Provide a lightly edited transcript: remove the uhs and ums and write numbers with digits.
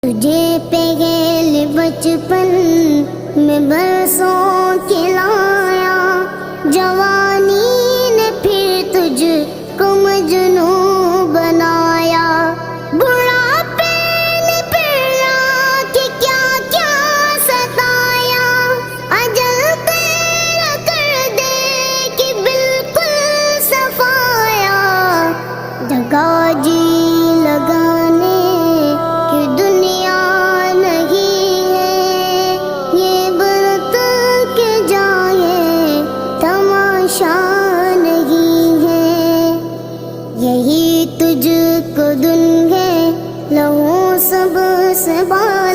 تجھے پہل بچپن میں برسوں کھلایا، جوانی نے پھر تجھ کو مجنوں بنایا، بڑھاپے نے پھر آ کے کیا کیا ستایا، اجل تیرا کر دے کہ بالکل صفایا، جگہ جی لگانے کی دنیا نہیں ہے، یہ برت کے جائے تماشا نہیں ہے، یہی تجھ کو دن ہے لہو سب سے بات